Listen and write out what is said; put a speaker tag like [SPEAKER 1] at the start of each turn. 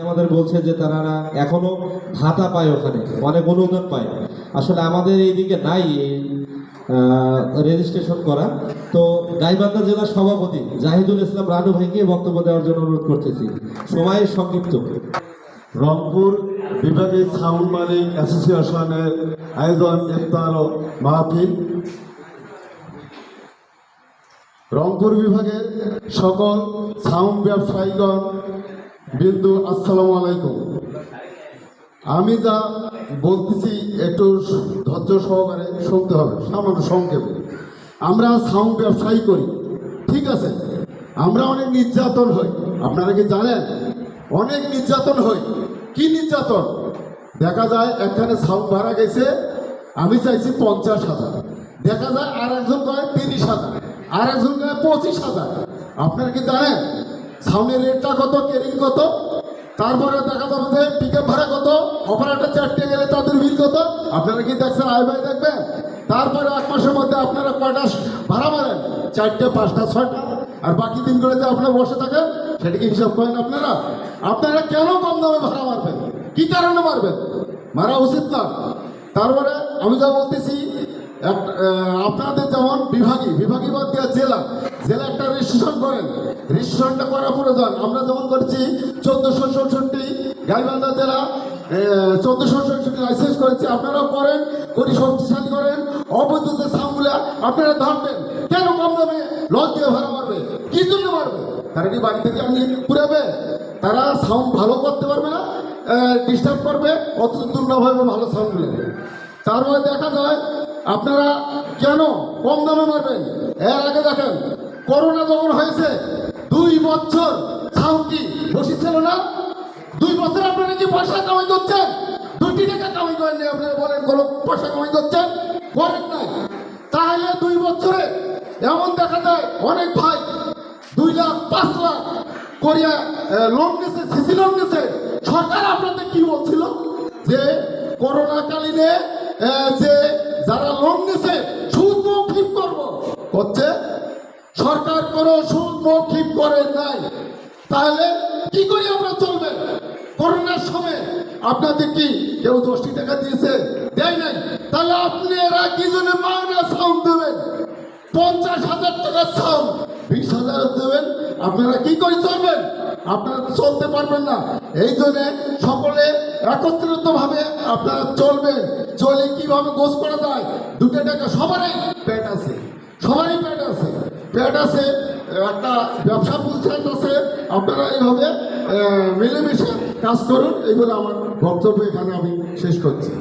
[SPEAKER 1] আমাদের বলছে যে তারা এখনো ভাতা পায়, ওখানে অনেক অনুদান পায়। আসলে আমাদের এইদিকে নাই রেজিস্ট্রেশন করা। তো গাইবান্ধা জেলা সভাপতি জাহিদুল ইসলাম রানু ভাইকে বক্তব্য দেওয়ার জন্য অনুরোধ করতেছি। সময় সংক্ষিপ্ত।
[SPEAKER 2] রংপুর বিভাগীয় সাউন্ড মালিক অ্যাসোসিয়েশনের আয়োজন ইফতার ও মাহফিল। রংপুর বিভাগের সকল সাউন্ড ব্যবসায়ীগণ বিন্দু আসসালামু আলাইকুম। আমি যা বলতেছি একটু ধৈর্য সহকারে শুনতে হবে। সামান্য সংক্ষেপে, আমরা সাউন্ড ব্যবসায়ী করি, ঠিক আছে। আমরা অনেক নির্যাতন হই, আপনারা কি জানেন? অনেক নির্যাতন হই। কি নির্যাতন? দেখা যায় এখানে সাউন্ড ভাড়া গেছে, আমি চাইছি 50,000, দেখা যায় আর একজন কয় 30,000, আর একজন কয় 25,000। আপনারা কি জানেন সাউন্ডের রেটটা কত, কেরিং কত? তারপরে দেখা যাবে যে পিকআপ ভাড়া কত, অপারেটর চারটে গেলে তাদের বিল কত। আপনারা কি দেখছেন? আয় ভাই দেখবেন। তারপরে 1 মাসের মধ্যে আপনারা কয়টা ভাড়া মারেন? 4টে, 5টা, 6টা। আর বাকি দিনগুলো যে আপনারা বসে থাকেন, সেটা কি হিসাব করেন আপনারা? আপনারা কেন কম দামে ভাড়া মারবেন? কি কারণে মারবেন? মারা উচিত না। তারপরে আমি যা বলতেছি, আপনাদের যেমন বিভাগী বাদ দেওয়া জেলা একটা রেজিস্ট্রেশন করেন। রেজিস্ট্রেশনটা করা প্রয়োজন। আমরা যেমন করছি 1466, গাইবান্ধা জেলা 1466 লাইসেন্স করেছি। আপনারাও করেন, করি শক্তিশালী করেন। অবৈধ যে সাউন্ডগুলো আপনারা ধরবেন। কেন কম দামে লস দিয়ে ভাড়া মারবে? কি জন্য মারবে? তারা কি বাড়ি থেকে আমি পুরাবে? তারা সাউন্ড ভালো করতে পারবে না, ডিস্টার্ব করবে, অত দুর্লভভাবে ভালো সাউন্ড নেবে। তারপরে দেখা যায় আপনারা কেন কম দামে মারবেন? এর আগে দেখেন করোনা যখন হয়েছে 2 বছর সাউন্ড কি বসেছিল না? 2 বছর আপনারা কি পয়সা কামাই করছেন? 2টি টাকা কামাই করেন নাই? আপনারা বলেন কোনো পয়সা কামাই করছেন? করেন নাই। তাহলে 2 বছরে এমন দেখা যায় অনেক ভাই 2 লাখ 5 লাখ করিয়া লোন নিয়েছে, সিসি লোন নিয়েছে। সরকার আপনাদের কি বলছিল? যে করোনা কালীনে যে যারা লোন নিয়েছে সুদ মৌখিক করবো করছে। সরকার কোনো সুদ মৌখিক করে নাই। তাহলে কি করে আমরা চলবেন? করোনার সময় আপনাদের কি কেউ 10টি টাকা দিয়েছে? দেয় নাই। তাহলে আপনারা কি জন্য মাগনা সাউন্ড দেবেন? 50,000 টাকার সাউন্ড 20,000 দেবেন? আপনারা কি করে চলবেন? আপনারা চলতে পারবেন না। এই জন্য সকলে একত্রিত ভাবে আপনারা চলবেন। চলে কিভাবে গোছ করা যায়? 2 টাকা সবারই পেট আছে, সবারই পেট আছে, একটা ব্যবসা প্রতিষ্ঠান আছে। আপনারা এইভাবে মিলেমিশে কাজ করুন। এইগুলো আমার বক্তব্য এখানে আমি শেষ করছি।